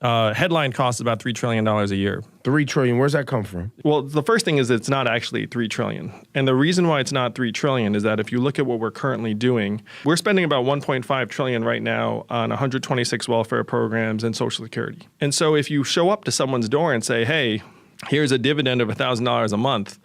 Headline cost is about $3 trillion a year. $3 trillion. Where's that come from? Well, the first thing is it's not actually $3 trillion. And the reason why it's not $3 trillion is that if you look at what we're currently doing, we're spending about $1.5 trillion right now on 126 welfare programs and Social Security. And so if you show up to someone's door and say, hey, here's a dividend of $1,000 a month,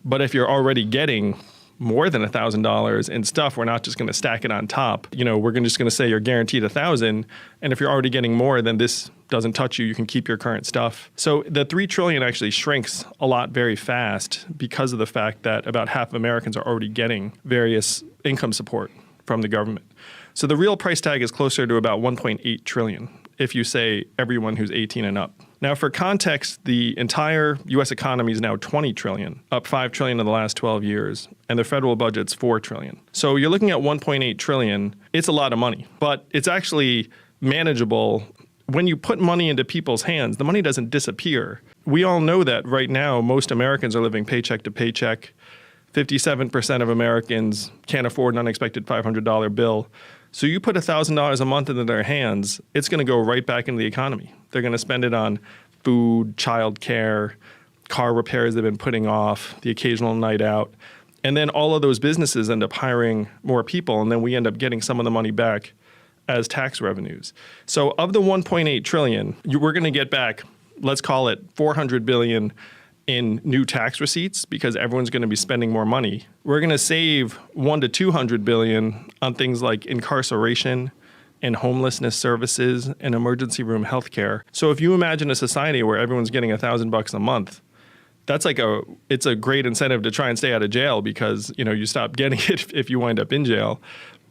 but if you're already getting more than $1,000 in stuff, we're not just going to stack it on top. We're just going to say you're guaranteed $1,000, and if you're already getting more, then this doesn't touch you. You can keep your current stuff. So the $3 trillion actually shrinks a lot very fast because of the fact that about half of Americans are already getting various income support from the government. So the real price tag is closer to about $1.8 trillion if you say everyone who's 18 and up. Now, for context, the entire U.S. economy is now $20 trillion, up $5 trillion in the last 12 years, and the federal budget's $4 trillion. So you're looking at $1.8 trillion. It's a lot of money, but it's actually manageable. When you put money into people's hands, the money doesn't disappear. We all know that right now, most Americans are living paycheck to paycheck. 57% of Americans can't afford an unexpected $500 bill. So you put $1,000 a month into their hands, it's going to go right back into the economy. They're going to spend it on food, childcare, car repairs they've been putting off, the occasional night out. And then all of those businesses end up hiring more people, and then we end up getting some of the money back as tax revenues. So of the $1.8 trillion, we're going to get back, let's call it $400 billion in new tax receipts because everyone's going to be spending more money. We're going to save $100 to $200 billion on things like incarceration and homelessness services and emergency room healthcare. So if you imagine a society where everyone's getting $1,000 a month, that's it's a great incentive to try and stay out of jail because you stop getting it if you wind up in jail.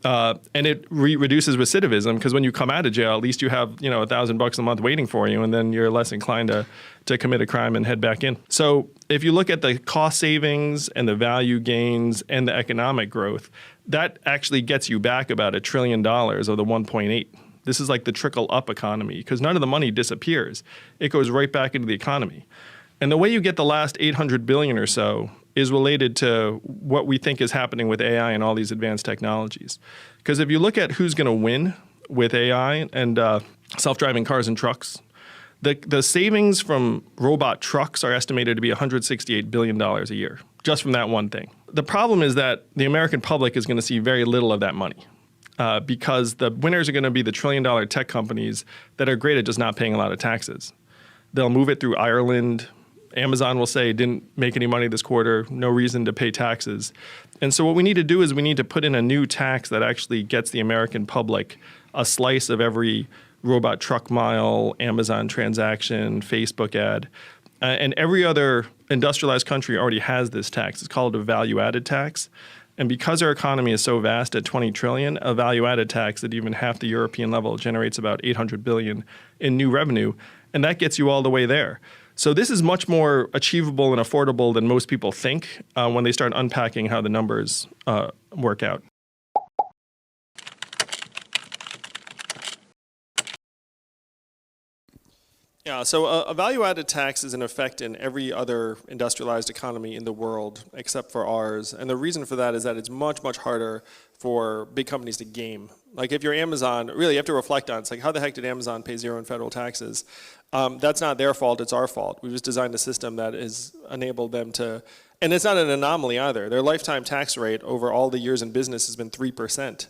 And it reduces recidivism because when you come out of jail, at least you have $1,000 a month waiting for you, and then you're less inclined to commit a crime and head back in. So if you look at the cost savings and the value gains and the economic growth, that actually gets you back about $1 trillion of the 1.8. This is like the trickle up economy because none of the money disappears. It goes right back into the economy. And the way you get the last $800 billion or so is related to what we think is happening with AI and all these advanced technologies. Because if you look at who's going to win with AI and self-driving cars and trucks, the savings from robot trucks are estimated to be $168 billion a year, just from that one thing. The problem is that the American public is going to see very little of that money because the winners are going to be the trillion-dollar tech companies that are great at just not paying a lot of taxes. They'll move it through Ireland. Amazon will say didn't make any money this quarter, no reason to pay taxes. And so what we need to do is we need to put in a new tax that actually gets the American public a slice of every robot truck mile, Amazon transaction, Facebook ad. And every other industrialized country already has this tax. It's called a value-added tax. And because our economy is so vast at $20 trillion, a value-added tax at even half the European level generates about $800 billion in new revenue. And that gets you all the way there. So this is much more achievable and affordable than most people think when they start unpacking how the numbers work out. Yeah, so a value-added tax is in effect in every other industrialized economy in the world except for ours. And the reason for that is that it's much, much harder for big companies to game. Like if you're Amazon, really you have to reflect on it. It's like, how the heck did Amazon pay zero in federal taxes? That's not their fault, it's our fault. We just designed a system that has enabled them to, and it's not an anomaly either. Their lifetime tax rate over all the years in business has been 3%.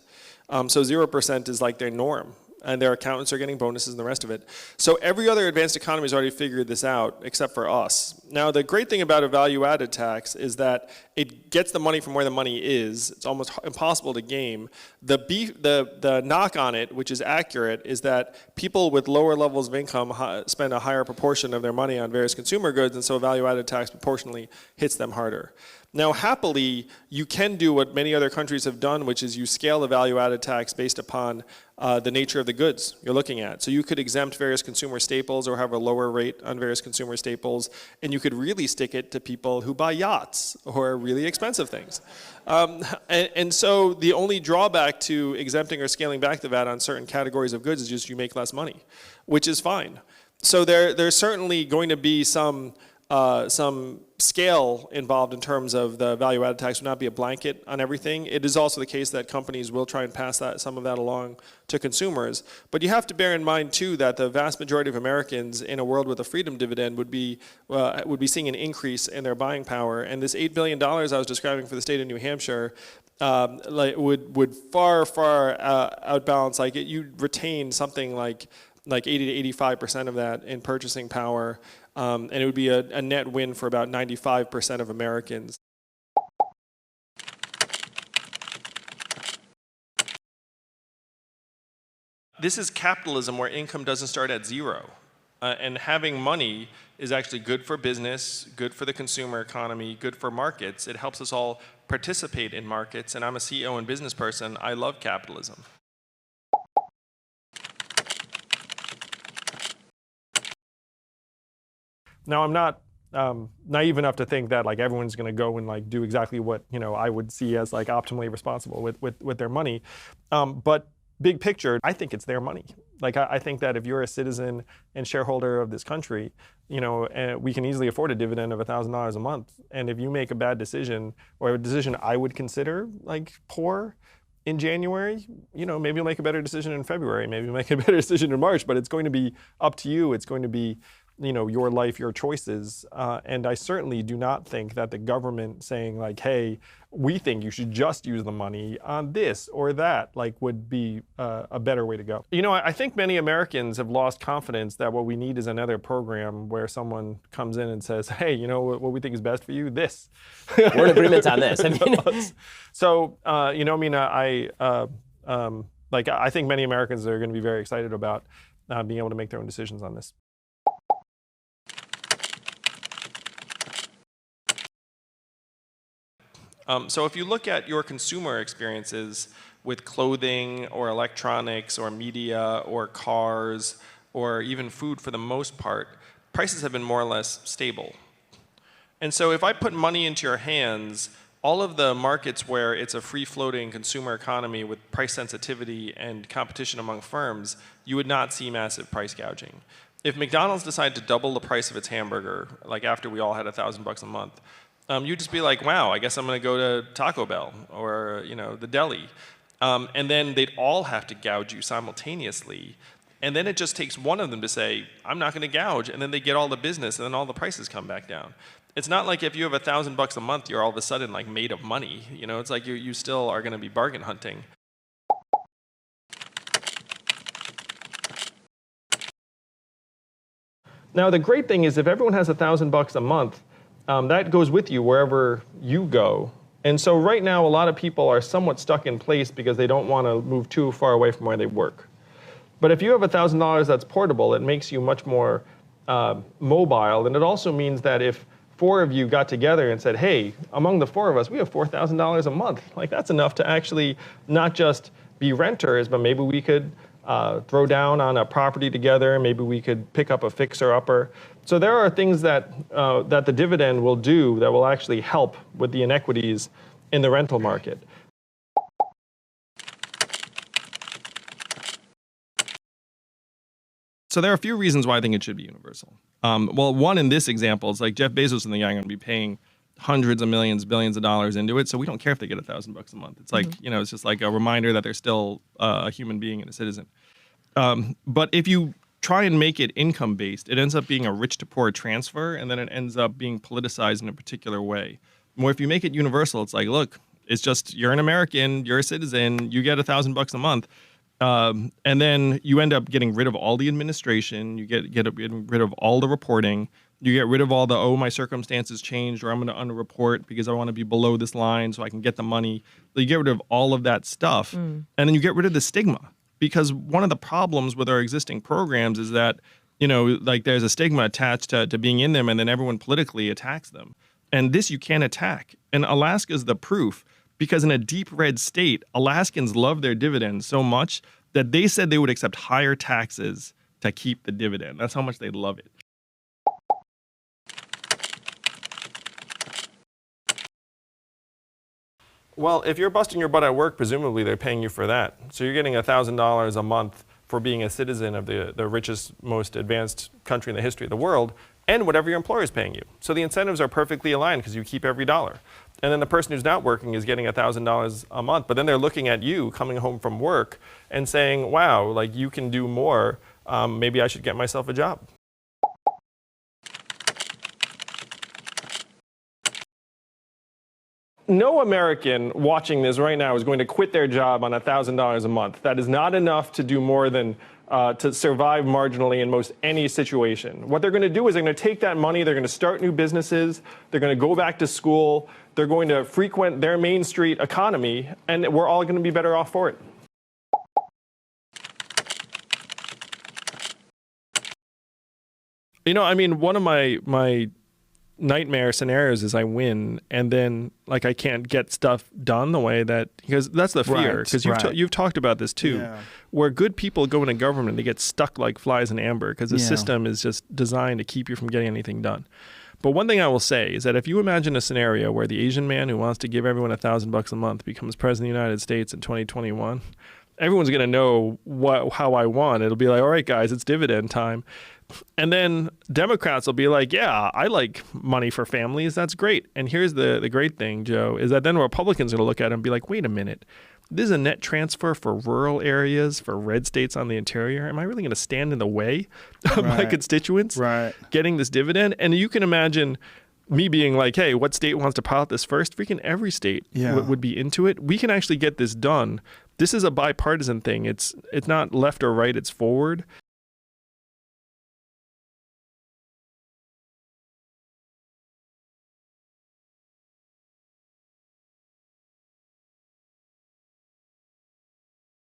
So 0% is like their norm. And their accountants are getting bonuses and the rest of it. So every other advanced economy has already figured this out except for us. Now the great thing about a value-added tax is that it gets the money from where the money is. It's almost impossible to game. The knock on it, which is accurate, is that people with lower levels of income spend a higher proportion of their money on various consumer goods, and so a value-added tax proportionally hits them harder. Now, happily, you can do what many other countries have done, which is you scale the value-added tax based upon the nature of the goods you're looking at. So you could exempt various consumer staples or have a lower rate on various consumer staples, and you could really stick it to people who buy yachts or really expensive things. And so the only drawback to exempting or scaling back the VAT on certain categories of goods is just you make less money, which is fine. So there's certainly going to be some some scale involved in terms of the value-added tax would not be a blanket on everything. It is also the case that companies will try and pass some of that along to consumers. But you have to bear in mind too that the vast majority of Americans in a world with a freedom dividend would be seeing an increase in their buying power. And this $8 billion I was describing for the state of New Hampshire would far outbalance. Like you'd retain something like 80 to 85% of that in purchasing power. And it would be a net win for about 95% of Americans. This is capitalism where income doesn't start at zero. And having money is actually good for business, good for the consumer economy, good for markets. It helps us all participate in markets. And I'm a CEO and business person. I love capitalism. Now, I'm not naive enough to think that like everyone's going to go and like do exactly what I would see as like optimally responsible with their money. But big picture, I think it's their money. Like I think that if you're a citizen and shareholder of this country, we can easily afford a dividend of $1,000 a month. And if you make a bad decision or a decision I would consider like poor in January, maybe you'll make a better decision in February. Maybe you'll make a better decision in March. But it's going to be up to you. It's going to be your life, your choices. And I certainly do not think that the government saying like, hey, we think you should just use the money on this or that, like would be a better way to go. I think many Americans have lost confidence that what we need is another program where someone comes in and says, hey, what we think is best for you? This. We're in agreement on this. So, I think many Americans are going to be very excited about being able to make their own decisions on this. So if you look at your consumer experiences with clothing or electronics or media or cars or even food for the most part, prices have been more or less stable. And so if I put money into your hands, all of the markets where it's a free-floating consumer economy with price sensitivity and competition among firms, you would not see massive price gouging. If McDonald's decided to double the price of its hamburger, like after we all had $1,000 a month, you'd just be like, wow, I guess I'm going to go to Taco Bell or the deli. And then they'd all have to gouge you simultaneously. And then it just takes one of them to say, I'm not going to gouge. And then they get all the business, and then all the prices come back down. It's not like if you have $1,000 a month, you're all of a sudden like made of money. It's like you still are going to be bargain hunting. Now, the great thing is if everyone has $1,000 a month, that goes with you wherever you go. And so right now, a lot of people are somewhat stuck in place because they don't want to move too far away from where they work. But if you have $1,000 that's portable, it makes you much more mobile. And it also means that if 4 of you got together and said, hey, among the 4 of us, we have $4,000 a month. Like that's enough to actually not just be renters, but maybe we could throw down on a property together. Maybe we could pick up a fixer-upper. So there are things that the dividend will do that will actually help with the inequities in the rental market. So there are a few reasons why I think it should be universal. Well, one in this example is like Jeff Bezos and the guy are going to be paying hundreds of millions, billions of dollars into it. So we don't care if they get $1,000 a month. It's like, it's just like a reminder that they're still a human being and a citizen. But if you try and make it income-based, it ends up being a rich to poor transfer, and then it ends up being politicized in a particular way. Or if you make it universal, it's like, look, it's just you're an American, you're a citizen, you get $1,000 a month. And then you end up getting rid of all the administration, you get rid of all the reporting, you get rid of all the, oh, my circumstances changed, or I'm going to underreport because I want to be below this line so I can get the money. So you get rid of all of that stuff, and then you get rid of the stigma. Because one of the problems with our existing programs is that, like there's a stigma attached to being in them, and then everyone politically attacks them. And this you can't attack. And Alaska's the proof. Because in a deep red state, Alaskans love their dividends so much that they said they would accept higher taxes to keep the dividend. That's how much they love it. Well, if you're busting your butt at work, presumably they're paying you for that. So you're getting $1,000 a month for being a citizen of the richest, most advanced country in the history of the world. and whatever your employer is paying you. So the incentives are perfectly aligned because you keep every dollar. And then the person who's not working is getting $1,000 a month, but then they're looking at you coming home from work and saying, wow, like you can do more. Maybe I should get myself a job. No American watching this right now is going to quit their job on $1,000 a month. That is not enough to do more than to survive marginally in most any situation. What they're going to do is they're going to take that money, they're going to start new businesses, they're going to go back to school, they're going to frequent their Main Street economy, and we're all going to be better off for it. You know, I mean, one of my nightmare scenarios is I win and then like I can't get stuff done the way that, because that's the fear, because you've talked about this too, where good people go into government, they get stuck like flies in amber because the system is just designed to keep you from getting anything done. But one thing I will say is that if you imagine a scenario where the Asian man who wants to give everyone $1,000 a month becomes president of the United States in 2021, everyone's going to know how I won. It'll be like, all right, guys, it's dividend time. And then Democrats will be like, yeah, I like money for families. That's great. And here's the great thing, Joe, is that then Republicans are going to look at it and be like, wait a minute. This is a net transfer for rural areas, for red states on the interior. Am I really going to stand in the way of my constituents getting this dividend? And you can imagine me being like, hey, what state wants to pilot this first? Freaking every state would be into it. We can actually get this done. This is a bipartisan thing. It's not left or right, it's forward.